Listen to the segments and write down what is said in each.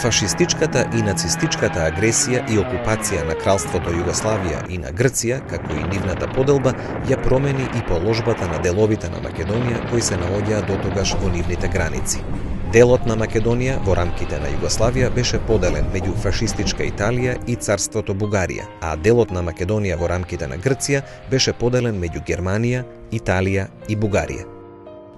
Фашистичката и нацистичката агресија и окупација на Кралството Југославија и на Грција, како и нивната поделба, ја промени и положбата на деловите на Македонија кои се наоѓаа дотогаш во нивните граници. Делот на Македонија во рамките на Југославија беше поделен меѓу фашистичка Италија и царството Бугарија, а делот на Македонија во рамките на Грција беше поделен меѓу Германија, Италија и Бугарија.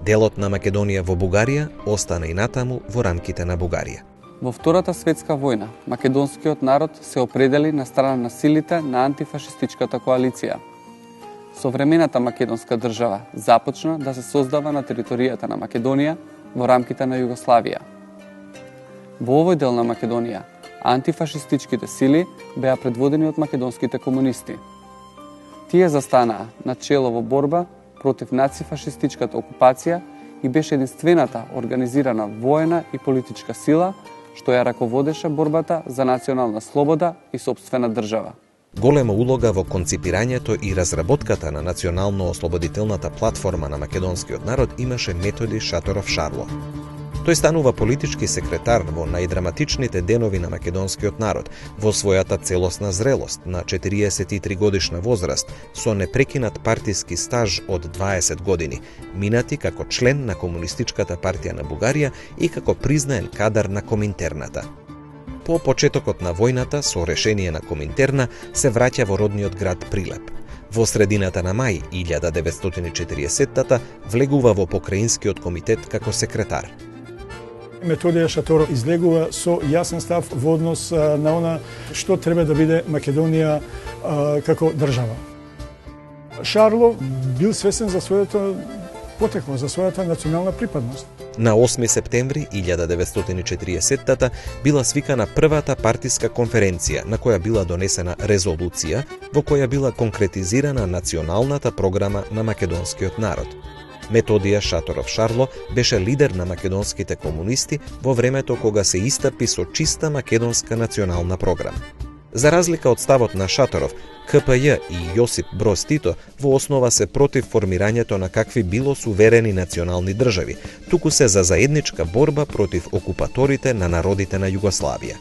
Делот на Македонија во Бугарија остана и натаму во рамките на Бугарија. Во Втората светска војна, македонскиот народ се определи на страна на силите на антифашистичката коалиција. Современата македонска држава започна да се создава на територијата на Македонија во рамките на Југославија. Во овој дел на Македонија, антифашистичките сили беа предводени од македонските комунисти. Тие застанаа начело во борба против нацифашистичката окупација и беше единствената организирана воена и политичка сила што ја раководеше борбата за национална слобода и сопствена држава. Голема улога во конципирањето и разработката на национално-ослободителната платформа на македонскиот народ имаше Методи Шаторов Шарло. Тој станува политички секретар во најдраматичните денови на македонскиот народ, во својата целосна зрелост на 43 годишна возраст, со непрекинат партиски стаж од 20 години, минати како член на Комунистичката партија на Бугарија и како признаен кадар на Коминтерната. По почетокот на војната, со решение на Коминтерна, се враќа во родниот град Прилеп. Во средината на мај 1940-та влегува во Покраинскиот комитет како секретар. Методија Шаторов излегува со јасен став во однос на она што треба да биде Македонија како држава. Шарло бил свесен за своето потекло, за својата национална припадност. На 8 септември 1940-та била свикана првата партиска конференција на која била донесена резолуција во која била конкретизирана националната програма на македонскиот народ. Методија Шаторов Шарло беше лидер на македонските комунисти во времето кога се истапи со чиста македонска национална програма. За разлика од ставот на Шаторов, КПЈ и Јосип Броз Тито во основа се против формирањето на какви било суверени национални држави, туку се за заедничка борба против окупаторите на народите на Југославија.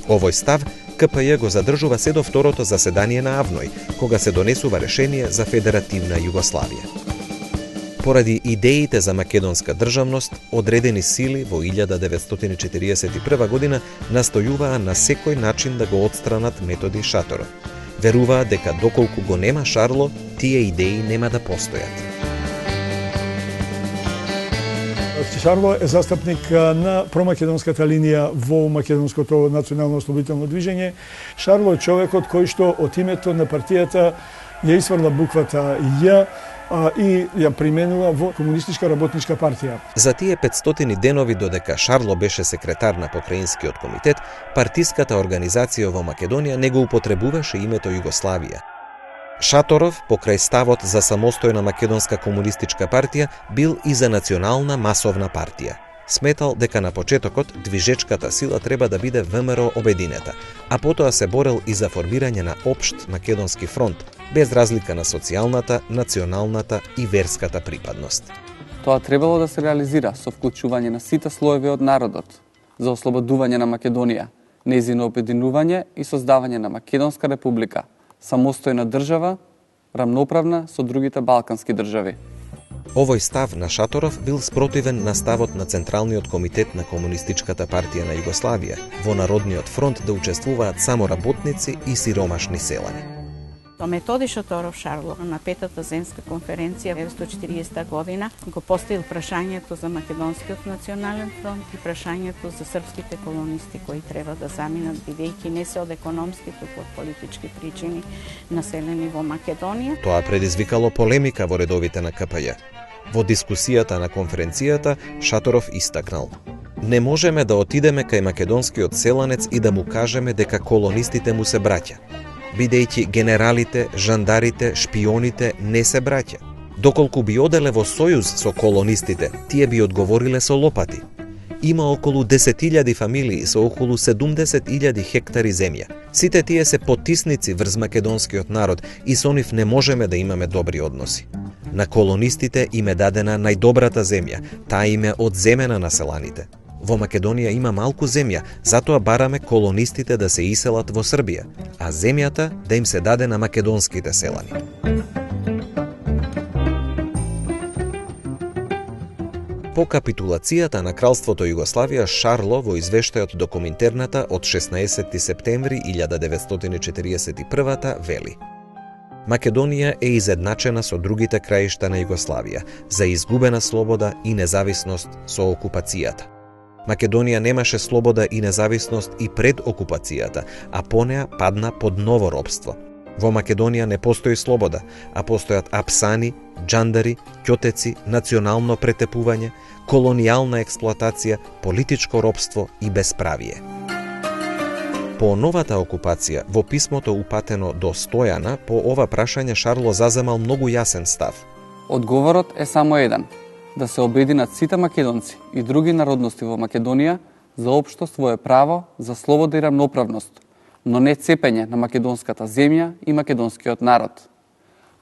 Овој став КПЈ го задржува се до второто заседание на Авној, кога се донесува решение за федеративна Југославија. Поради идеите за македонска државност, одредени сили во 1941 година настојуваа на секој начин да го отстранат Методи Шаторов. Веруваа дека доколку го нема Шарло, тие идеи нема да постојат. Шарло е застапник на промакедонската линија во македонското национално ослободително движење. Шарло е човекот кој што од името на партијата ја исфрла буквата Ј и ја применува во Комунистичка работничка партија. За тие 500 денови додека Шарло беше секретар на Покраинскиот комитет, партиската организација во Македонија не го употребуваше името Југославија. Шаторов, покрај ставот за самостојна македонска комунистичка партија, бил и за национална масовна партија. Сметал дека на почетокот движечката сила треба да биде ВМРО Обединета, а потоа се борел и за формирање на општ македонски фронт, без разлика на социјалната, националната и верската припадност. Тоа требало да се реализира со вклучување на сите слоеви од народот, за ослободување на Македонија, нејзино обединување и создавање на Македонска република, самостојна држава, рамноправна со другите балкански држави. Овој став на Шаторов бил спротивен на ставот на Централниот комитет на Комунистичката партија на Југославија во Народниот фронт да учествуваат само работници и сиромашни селани. Методи Шаторов Шарло на петата земска конференција 1940 година го поставил прашањето за Македонскиот национален фронт и прашањето за српските колонисти кои треба да заминат, бидејќи не се од економски, туку од политички причини населени во Македонија. Тоа предизвикало полемика во редовите на КПЈ. Во дискусијата на конференцијата Шаторов истакнал: "Не можеме да отидеме кај македонскиот селанец и да му кажеме дека колонистите му се браќа, бидејќи генералите, жандарите, шпионите не се браќа. Доколку би оделе во сојуз со колонистите, тие би одговориле со лопати. Има околу 10.000 фамилии со околу 70.000 хектари земја. Сите тие се потисници врз македонскиот народ и со нив не можеме да имаме добри односи. На колонистите им е дадена најдобрата земја, таа им е одземена на селаните. Во Македонија има малку земја, затоа бараме колонистите да се иселат во Србија, а земјата да им се даде на македонските селани. По капитулацијата на Кралството Југославија, Шарло во извештајот до Коминтерната од 16 септември 1941 вели: Македонија е изедначена со другите краишта на Југославија за изгубена слобода и независност со окупацијата. Македонија немаше слобода и независност и пред окупацијата, а по неа падна под ново робство. Во Македонија не постои слобода, а постојат апсани, џандари, ќотеци, национално претепување, колонијална експлоатација, политичко робство и бесправие. По новата окупација, во писмото упатено до Стојана, по ова прашање Шарло заземал многу јасен став. Одговорот е само еден: да се обединат сите македонци и други народности во Македонија за општо свое право за слобода и рамноправност, но не цепење на македонската земја и македонскиот народ.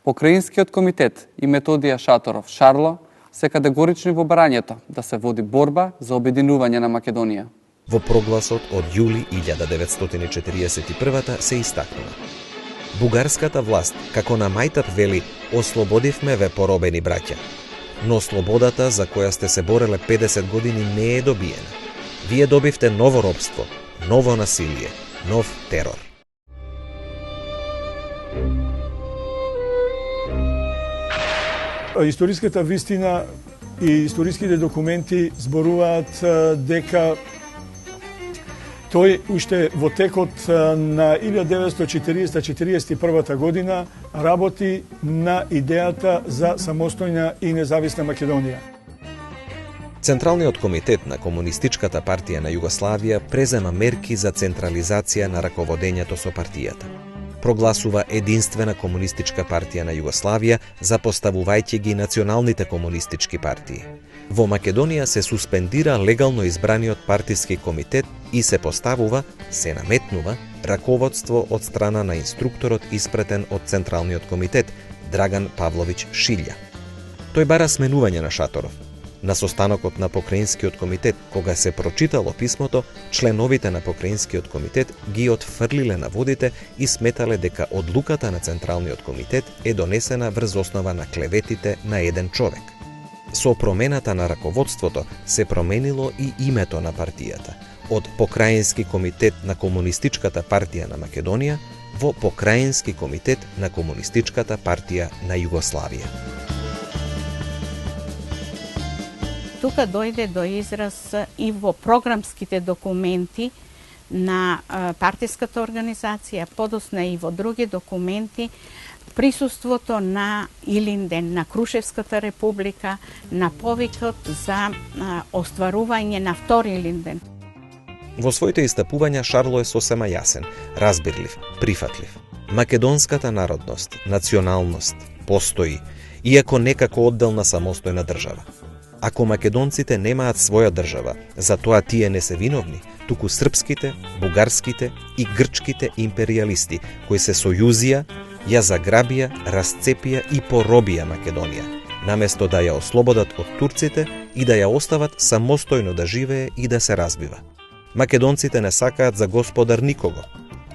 Покраинскиот комитет и Методија Шаторов Шарло се категорични во барањето да се води борба за обединување на Македонија. Во прогласот од јули 1941 се истакнува: Бугарската власт, како на мајтап вели, ослободивме ве поробени браќа. Но слободата за која сте се бореле 50 години не е добиена. Вие добивте ново робство, ново насилие, нов терор. Историската вистина и историските документи зборуваат дека тој уште во текот на 1940-41 година работи на идејата за самостојна и независна Македонија. Централниот комитет на Комунистичката партија на Југославија презема мерки за централизација на раководењето со партијата. Прогласува единствена комунистичка партија на Југославија, запоставувајќи ги националните комунистички партии. Во Македонија се суспендира легално избраниот партиски комитет и се поставува, се наметнува, раководство од страна на инструкторот испратен од Централниот комитет, Драган Павловиќ Шилја. Тој бара сменување на Шаторов. На состанокот на Покраинскиот комитет, кога се прочитало писмото, членовите на Покраинскиот комитет ги отфрлиле на водите и сметале дека одлуката на Централниот комитет е донесена врз основа на клеветите на еден човек. Со промената на раководството се променило и името на партијата, од Покраински комитет на Комунистичката партија на Македонија во Покраински комитет на Комунистичката партија на Југославија. Тука дојде до израз и во програмските документи на партиската организација, подосна и во други документи, присуството на Илинден, на Крушевската република, на повикот за остварување на втори Илинден. Во своите истапувања Шарло е сосема јасен, разбирлив, прифатлив. Македонската народност, националност, постои, иако некако одделна самостојна држава. Ако македонците немаат своја држава, затоа тие не се виновни, туку српските, бугарските и грчките империјалисти, кои се сојузија, ја заграбија, расцепија и поробија Македонија, наместо да ја ослободат од турците и да ја остават самостојно да живее и да се разбива. Македонците не сакаат за господар никого.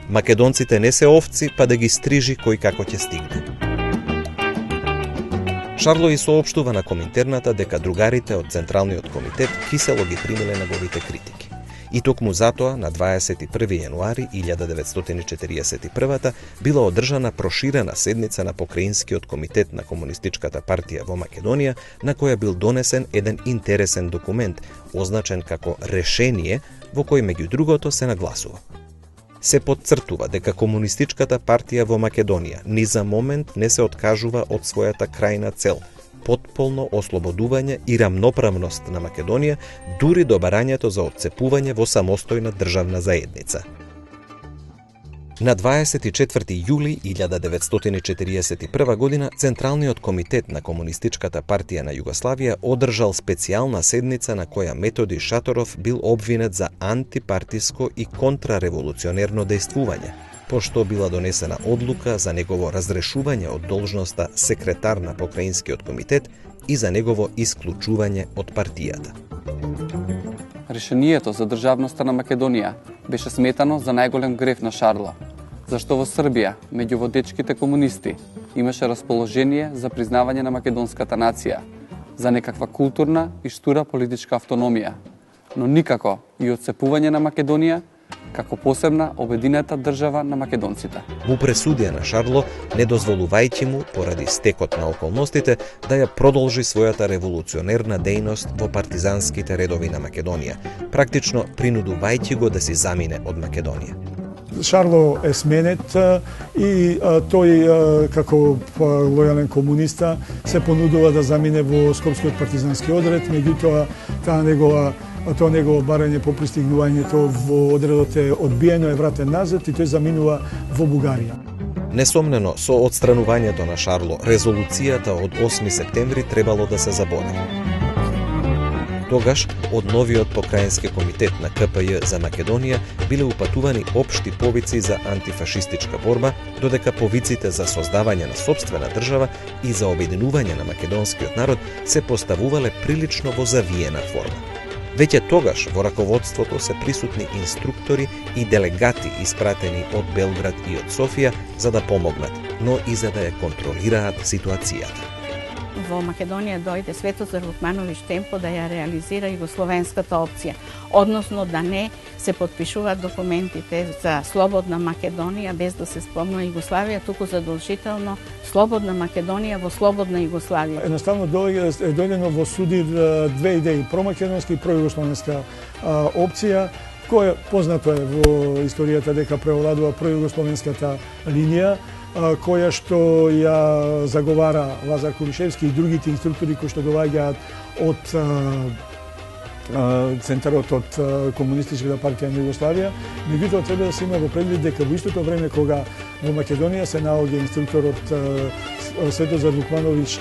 Македонците не се овци, па да ги стрижи кој како ќе стигне. Шарло и соопштува на Коминтерната дека другарите од Централниот комитет кисело ги примиле неговите критики. И токму затоа, на 21 јануари 1941 била одржана проширена седница на Покраинскиот комитет на Комунистичката партија во Македонија, на која бил донесен еден интересен документ, означен како решение, во кој меѓу другото се нагласува: се потцртува дека Комунистичката партија во Македонија ни за момент не се откажува од својата крајна цел, потполно ослободување и рамноправност на Македонија, дури до барањето за отцепување во самостојна државна заедница. На 24 јули 1941 година Централниот комитет на Комунистичката партија на Југославија одржал специјална седница на која Методи Шаторов бил обвинет за антипартиско и контрареволуционерно дејствување, пошто била донесена одлука за негово разрешување од должноста секретар на Покраинскиот комитет и за негово исклучување од партијата. решението за државноста на Македонија беше сметано за најголем греф на Шарло, зашто во Србија, меѓу водечките комунисти, имаше расположение за признавање на македонската нација, за некаква културна и штура политичка автономија, но никако и отцепување на Македонија како посебна обединета држава на македонците. Му пресудија на Шарло, не дозволувајќи му, поради стекот на околностите, да ја продолжи својата револуционерна дејност во партизанските редови на Македонија, практично принудувајќи го да си замине од Македонија. Шарло е сменет и тој како лојален комуниста се понудува да замине во Скопскиот партизански одред, меѓутоа тоа негово барање по пристигнувањето во одредот е одбиено, е вратен назад и тој заминува во Бугарија. Несомнено, со отстранувањето на Шарло, резолуцијата од 8 септември требало да се заборави. Тогаш, од новиот покраински комитет на КПЈ за Македонија биле упатувани општи повици за антифашистичка борба, додека повиците за создавање на сопствена држава и за обединување на македонскиот народ се поставувале прилично во завиена форма. Веќе тогаш во раководството се присутни инструктори и делегати испратени од Белград и од Софија за да помогнат, но и за да ја контролираат ситуацијата. Во Македонија дојде Светозар Вукмановиќ Темпо да ја реализира југословенската опција, односно да не се потпишуваат документите за слободна Македонија без да се спомна Југославија, туку задолжително слободна Македонија во слободна Југославија. Едноставно дојдено во судир две идеи, промакедонска и пројугословенска опција, која познато е во историјата дека преовладува пројугословенската линија, која што ја заговара Лазар Кулишевски и другите инструктори кои што доаѓаат од центарот од Комунистичката партија на Југославија. Меѓутоа треба да се има во предвид дека во истото време кога во Македонија се наоѓа инструкторот Светозар Вукмановиќ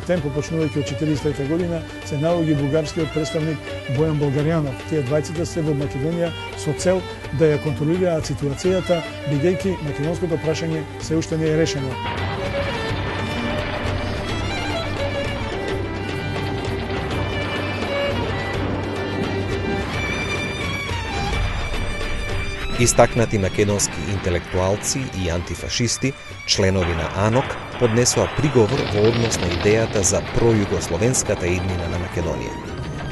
Темпо, почнувајќи од 1943 година, се наоѓа бугарскиот представник Бојан Болгаријанов. Тие двајцата се во Македонија со цел да ја контролираат ситуацијата, бидејќи македонското прашање се уште не е решено. Истакнати македонски интелектуалци и антифашисти, членови на АНОК, поднесоа приговор во однос на идејата за пројугословенската иднина на Македонија.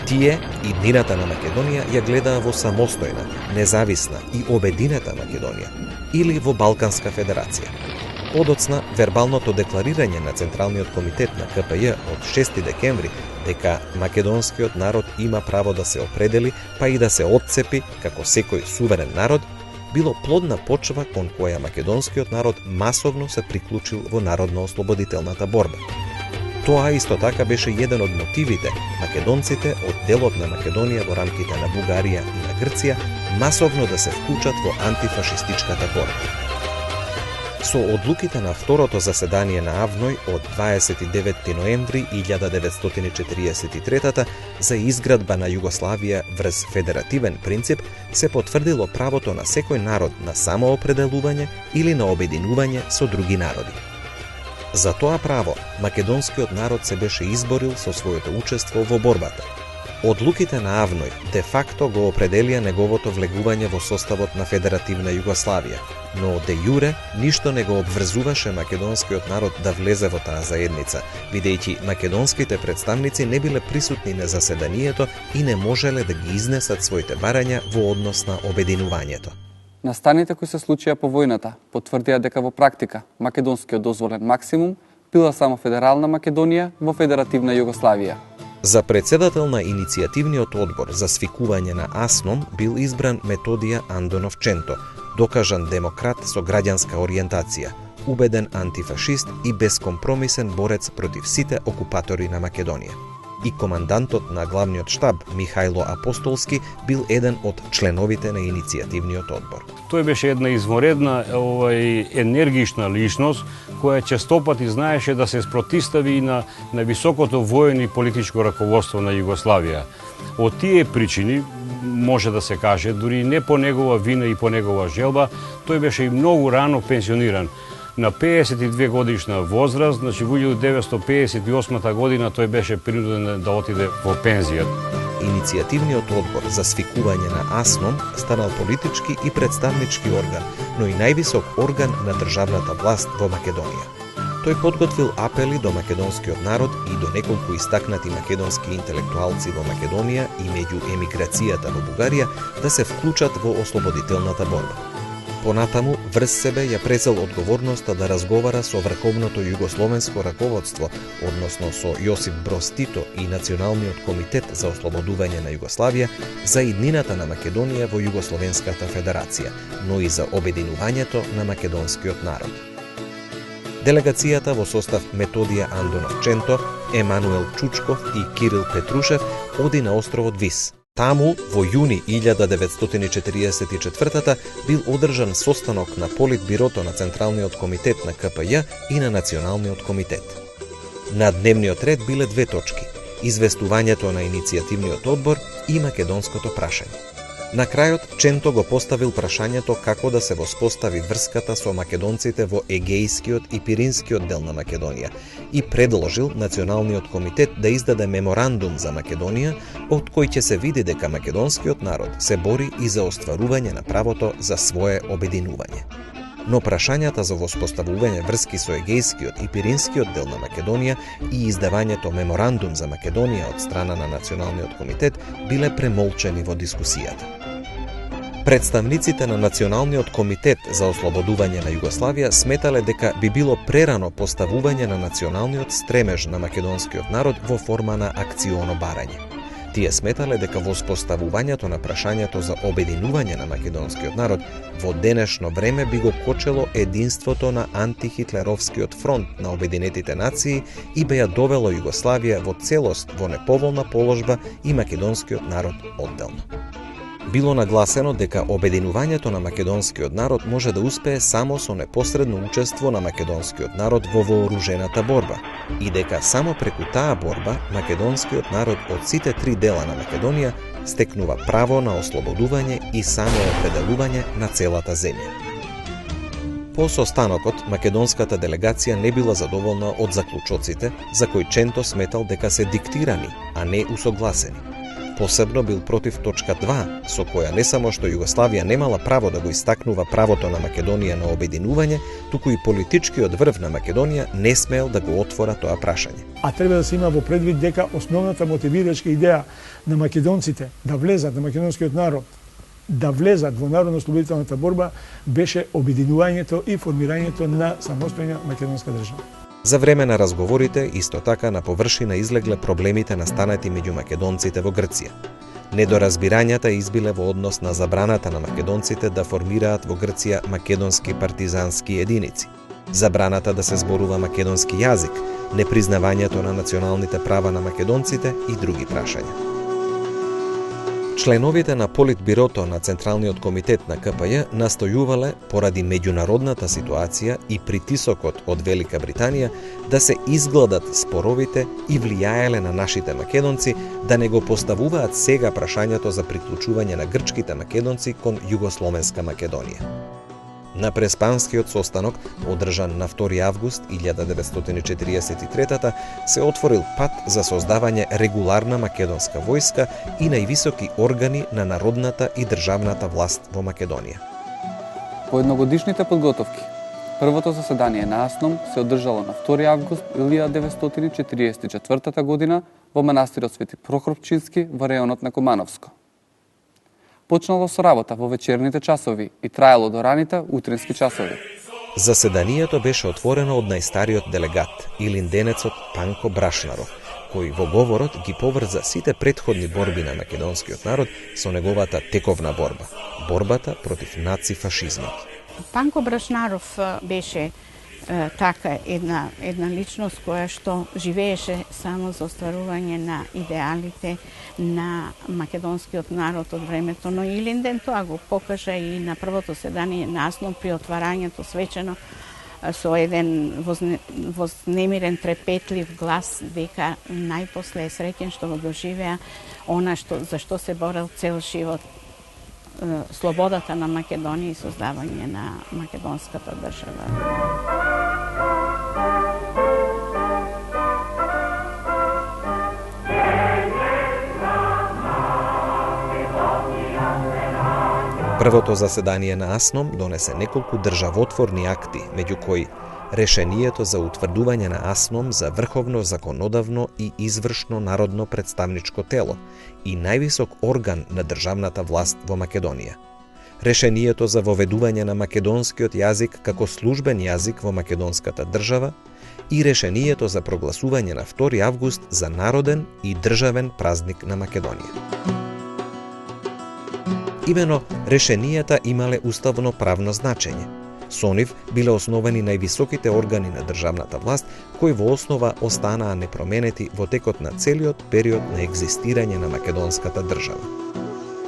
Тие, иднината на Македонија ја гледаа во самостојна, независна и обединета Македонија или во Балканска федерација. Подоцна, вербалното декларирање на Централниот комитет на КПЈ од 6 декември дека македонскиот народ има право да се определи, па и да се отцепи како секој суверен народ, било плодна почва кон која македонскиот народ масовно се приклучил во народно-ослободителната борба. Тоа исто така беше еден од мотивите македонците од делот на Македонија во рамките на Бугарија и на Грција масовно да се вклучат во антифашистичката борба. Со одлуките на второто заседание на АВНОј од 29 ноември 1943 за изградба на Југославија врз федеративен принцип се потврдило правото на секој народ на самоопределување или на обединување со други народи. За тоа право, македонскиот народ се беше изборил со своето учество во борбата. Одлуките на АВНОј де факто го определија неговото влегување во составот на Федеративна Југославија, но де јуре ништо не го обврзуваше македонскиот народ да влезе во таа заедница, бидејќи македонските представници не биле присутни на заседанието и не можеле да ги изнесат своите барања во однос на обединувањето. Настаните кои се случија по војната потврдија дека во практика македонскиот дозволен максимум била само Федерална Македонија во Федеративна Југославија. За председател на иницијативниот одбор за свикување на АСНОМ бил избран Методија Андонов Ченто, докажан демократ со граѓанска ориентација, убеден антифашист и бескомпромисен борец против сите окупатори на Македонија. И командантот на главниот штаб Михајло Апостолски бил еден од членовите на иницијативниот одбор. Тој беше една изворедна енергична личност која честопати знаеше да се спротистави на високото воено и политичко раководство на Југославија. Од тие причини може да се каже, дури не по негова вина и по негова желба, тој беше и многу рано пенсиониран. На 52 годишна возраст, значи во 1958 година тој беше принуден да отиде во пензија. иницијативниот одбор за свикување на АСНОМ станал политички и представнички орган, но и највисок орган на државната власт во Македонија. Тој подготвил апели до македонскиот народ и до неколку истакнати македонски интелектуалци во Македонија и меѓу емиграцијата во Бугарија да се вклучат во ослободителната борба. Понатаму, врз себе ја презел одговорноста да разговара со врховното југословенско раководство, односно со Јосип Броз Тито и Националниот комитет за ослободување на Југославија за иднината на Македонија во Југословенската федерација, но и за обединувањето на македонскиот народ. Делегацијата во состав Методија Андонов Ченто, Емануел Чучков и Кирил Петрушев оди на островот Вис. Таму, во јуни 1944 бил одржан состанок на Политбирото на Централниот комитет на КПЈ и на Националниот комитет. На дневниот ред биле две точки – известувањето на иницијативниот одбор и македонското прашање. На крајот, Ченто го поставил прашањето како да се воспостави врската со македонците во Егејскиот и Пиринскиот дел на Македонија и предложил Националниот комитет да издаде меморандум за Македонија, од кој ќе се види дека македонскиот народ се бори и за остварување на правото за свое обединување. Но прашањата за воспоставување врски со Егејскиот и Пиринскиот дел на Македонија и издавањето меморандум за Македонија од страна на Националниот комитет биле премолчени во дискусијата. Представниците на Националниот комитет за ослободување на Југославија сметале дека би било прерано поставување на националниот стремеж на македонскиот народ во форма на акционо барање. Тие сметале дека воспоставувањето на прашањето за обединување на македонскиот народ во денешно време би го кочело единството на антихитлеровскиот фронт на Обединетите нации и би ја довело Југославија во целост во неповолна положба и македонскиот народ одделно. Било нагласено дека обединувањето на македонскиот народ може да успее само со непосредно учество на македонскиот народ во вооружената борба и дека само преку таа борба македонскиот народ од сите три дела на Македонија стекнува право на ослободување и самоопределување на целата земја. По состанокот, македонската делегација не била задоволна од заклучоците, за кои Ченто сметал дека се диктирани, а не усогласени. Посебно бил против точка 2, со која не само што Југославија немала право да го истакнува правото на Македонија на обединување, туку и политичкиот врв на Македонија не смеел да го отвора тоа прашање. А треба да се има во предвид дека основната мотивирачка идеја на македонците да влезат, на македонскиот народ, да влезат во народно-ослободителната борба беше обединувањето и формирањето на самостојна македонска држава. За време на разговорите, исто така на површина излегле проблемите настанати меѓу македонците во Грција. Недоразбирањата избиле во однос на забраната на македонците да формираат во Грција македонски партизански единици, забраната да се зборува македонски јазик, непризнавањето на националните права на македонците и други прашања. Членовите на Политбирото на Централниот комитет на КПЈ настојувале, поради меѓународната ситуација и притисокот од Велика Британија, да се изгладат споровите и влијаеле на нашите македонци да не го поставуваат сега прашањето за приклучување на грчките македонци кон Југословенска Македонија. На преспанскиот состанок, одржан на 2 август 1943 се отворил пат за создавање регуларна македонска војска и највисоки органи на народната и државната власт во Македонија. По едногодишните подготовки, првото заседание на АСНОМ се одржало на 2 август 1944 година во манастирот Свети Прохорчински во реонот на Комановско. Почнало со работа во вечерните часови и траело до раните утрински часови. Заседанието беше отворено од најстариот делегат, илинденецот Панко Брашнаров, кој во говорот ги поврза сите претходни борби на македонскиот народ со неговата тековна борба, борбата против нацифашизмот. Панко Брашнаров беше така една личност која што живееше само за остварување на идеалите на македонскиот народ од времето, но Илинден тоа го покажа и на првото седание на АСНОМ при отварањето свечено со еден вознемирен, трепетлив глас, дека најпосле е среќен што го доживеа она за што се борел цел живот, слободата на Македонија и создавање на македонската држава. Првото заседание на АСНОМ донесе неколку државотворни акти, меѓу кои решението за утврдување на АСНОМ за врховно законодавно и извршно народно представничко тело и највисок орган на државната власт во Македонија. Решението за воведување на македонскиот јазик како службен јазик во македонската држава и решението за прогласување на 2 август за народен и државен празник на Македонија. Имено решенијата имале уставно правно значење. Со нив биле основани највисоките органи на државната власт, кои во основа останаа непроменети во текот на целиот период на екзистирање на македонската држава.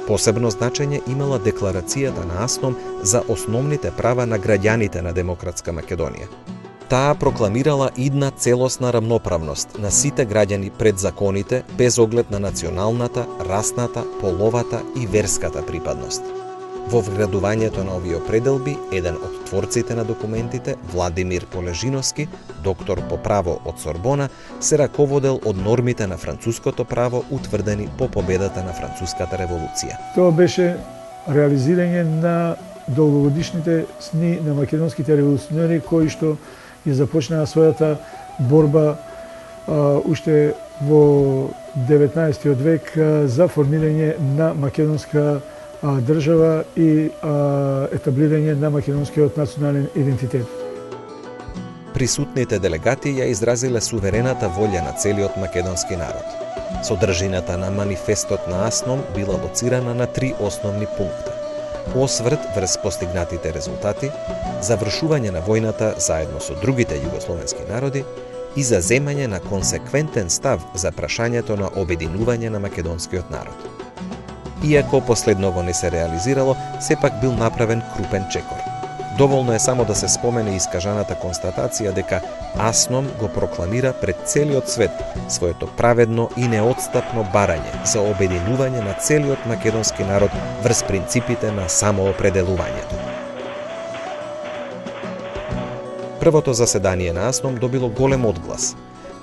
Посебно значење имала декларацијата на АСНОМ за основните права на граѓаните на демократска Македонија. Таа прокламирала идна целосна рамноправност на сите граѓани пред законите без оглед на националната, расната, половата и верската припадност. Во вградувањето на овие определби, еден од творците на документите, Владимир Полежиновски, доктор по право од Сорбона, се раководел од нормите на француското право утврдени по победата на Француската револуција. Тоа беше реализирање на долгогодишните сни на македонските револуционери кои што ја започнаа својата борба уште во 19 век за формирање на македонска држава и етаблирање на македонскиот национален идентитет. Присутните делегати ја изразиле суверената волја на целиот македонски народ. Содржината на манифестот на АСНОМ била лоцирана на 3 основни пункта: осврт врз постигнатите резултати, завршување на војната заедно со другите југословенски народи и заземање на консеквентен став за прашањето на обединување на македонскиот народ. Иако последново не се реализирало, сепак бил направен крупен чекор. Доволно е само да се спомене искажаната констатација дека АСНОМ го прокламира пред целиот свет своето праведно и неотстапно барање за обединување на целиот македонски народ врз принципите на самоопределувањето. Првото заседание на АСНОМ добило голем одглас.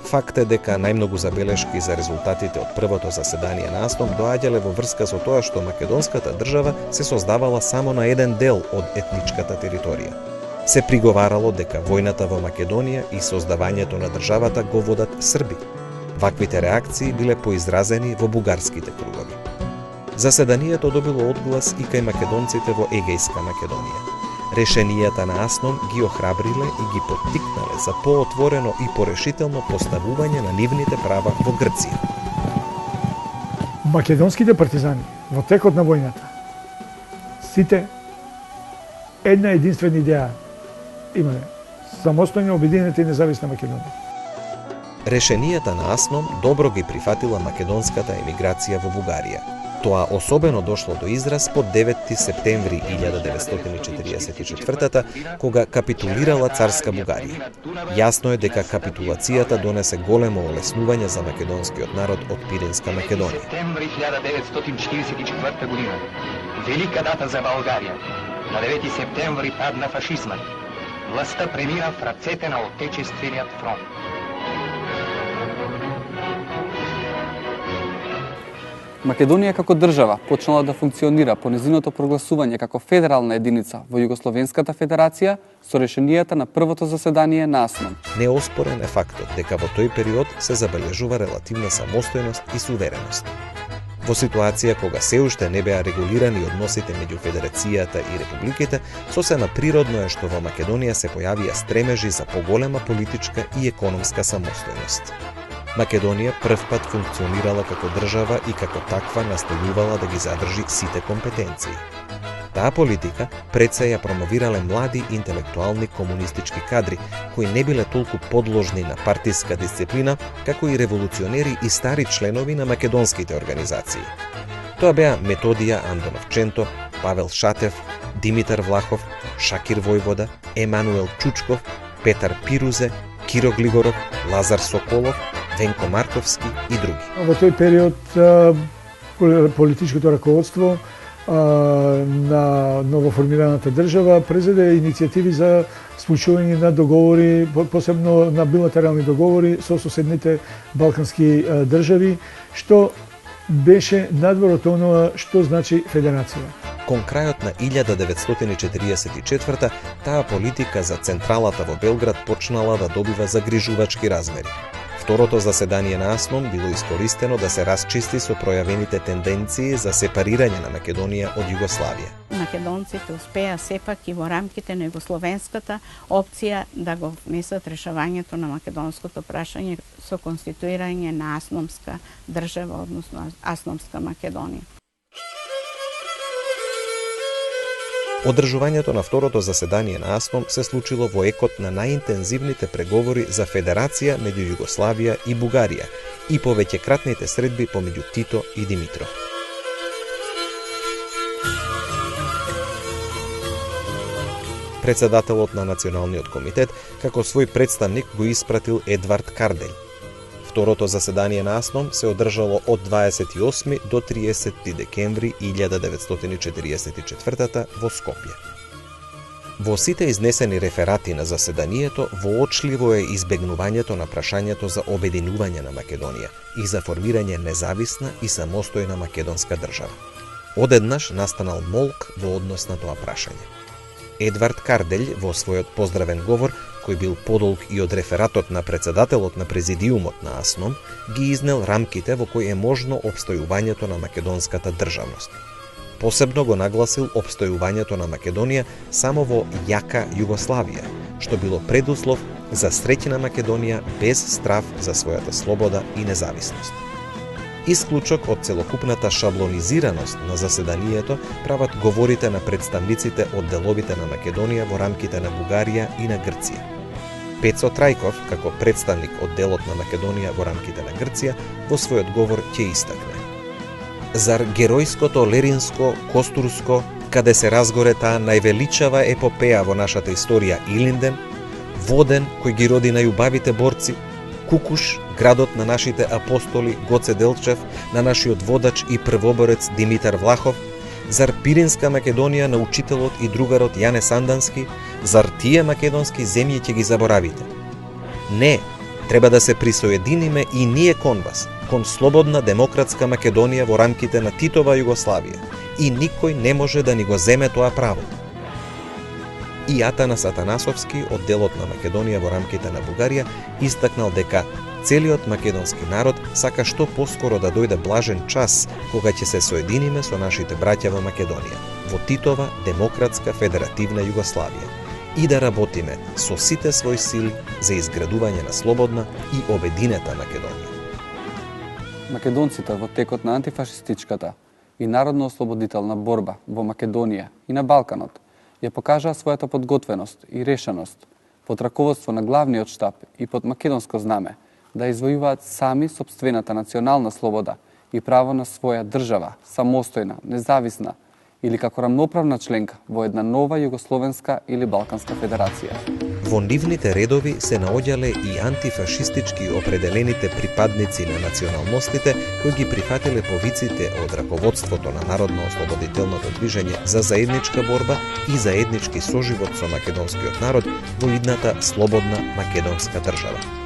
Факт е дека најмногу забелешки за резултатите од првото заседание на АСНОМ доаѓале во врска со тоа што македонската држава се создавала само на еден дел од етничката територија. Се приговарало дека војната во Македонија и создавањето на државата го водат срби. Ваквите реакции биле поизразени во бугарските кругови. Заседанието добило одглас и кај македонците во Егејска Македонија. Решенијата на АСНОМ ги охрабриле и ги поттикнале за поотворено и порешително поставување на нивните права во Грција. Македонските партизани во текот на војната сите една единствена идеја имале: самостојно обединета и независна Македонија. Решенијата на АСНОМ добро ги прифатила македонската емиграција во Бугарија. Тоа особено дошло до израз по 9 септември 1944 кога капитулирала царска Бугарија. Јасно е дека капитулацијата донесе големо олеснување за македонскиот народ од Пиринска Македонија. Септември 1944 година. Велика дата за Българија. На 9 септември падна фашизмот. Власта премина в рацете на Отечествениот фронт. Македонија како држава почнала да функционира по незиното прогласување како федерална единица во Југословенската федерација со решенијата на првото заседание на АСНОМ. Неоспорен е фактот дека во тој период се забележува релативна самостојност и сувереност. Во ситуација кога се уште не беа регулирани односите меѓу федерацијата и републиките, сосема природно е што во Македонија се појавија стремежи за поголема политичка и економска самостојност. Македонија првпат функционирала како држава и како таква настојувала да ги задржи сите компетенции. Таа политика пред се ја промовирале млади интелектуални комунистички кадри, кои не биле толку подложни на партиска дисциплина, како и револуционери и стари членови на македонските организации. Тоа беа Методија Андоновченто, Павел Шатев, Димитар Влахов, Шакир Војвода, Емануел Чучков, Петар Пирузе, Киро Глигоров, Лазар Соколов, Венко Марковски и други. Во тој период политичкото раководство на новоформираната држава презеде иницијативи за склучување на договори, посебно на билатерални договори со соседните балкански држави, што беше надвор од тоа што значи федерација. Кон крајот на 1944 таа политика за централата во Белград почнала да добива загрижувачки размери. Второто заседание на АСНОМ било искористено да се расчисти со пројавените тенденции за сепарирање на Македонија од Југославија. Македонците успеа сепак и во рамките на југословенската опција да го внесат решавањето на македонското прашање со конституирање на асномска држава, односно асномска Македонија. Одржувањето на второто заседание на АСНОМ се случило во екот на најинтензивните преговори за федерација меѓу Југославија и Бугарија и повеќекратните средби помеѓу Тито и Димитров. Председателот на Националниот комитет како свој представник го испратил Едвард Карделј. Второто заседание на АСНОМ се одржало од 28 до 30 декември 1944 во Скопје. Во сите изнесени реферати на заседанието воочливо е избегнувањето на прашањето за обединување на Македонија и за формирање независна и самостојна македонска држава. Одеднаш настанал молк во однос на тоа прашање. Едвард Карделј во својот поздравен говор, кој бил подолг и од рефератот на председателот на президиумот на АСНОМ, ги изнел рамките во кои е можно обстојувањето на македонската државност. Посебно го нагласил обстојувањето на Македонија само во јака Југославија, што било предуслов за среќна Македонија без страв за својата слобода и независност. Исклучок од целокупната шаблонизираност на заседанието прават говорите на представниците од деловите на Македонија во рамките на Бугарија и на Грција. Пецо Трајков, како представник од делот на Македонија во рамките на Грција, во својот говор ќе истакне: зар геројското Леринско, Костурско, каде се разгоре таа највеличава епопеја во нашата историја Илинден, Воден, кој ги роди најубавите борци, Кукуш, градот на нашите апостоли Гоце Делчев, на нашиот водач и првоборец Димитар Влахов, зар Пиринска Македонија на учителот и другарот Јане Сандански, зар тие македонски земји ќе ги заборавите? Не, треба да се присоединиме и ние кон вас, кон слободна демократска Македонија во рамките на Титова Југославија, и никој не може да ни го земе тоа право. И Атанас Атанасовски, од делот на Македонија во рамките на Бугарија, истакнал дека целиот македонски народ сака што поскоро да дојде блажен час кога ќе се соединиме со нашите браќа во Македонија, во Титова демократска федеративна Југославија, и да работиме со сите своји сили за изградување на слободна и обединета Македонија. Македонците во текот на антифашистичката и народно-ослободителна борба во Македонија и на Балканот ја покажаа својата подготвеност и решеност под раководство на главниот штаб и под македонско знаме да извојуваат сами сопствената национална слобода и право на своја држава, самостојна, независна или како рамноправна членка во една нова југословенска или балканска федерација. Во нивните редови се наоѓале и антифашистички определените припадници на националностите кои ги прифатиле повиците од раководството на народно-ослободителното движење за заедничка борба и заеднички соживот со македонскиот народ во идната слободна македонска држава.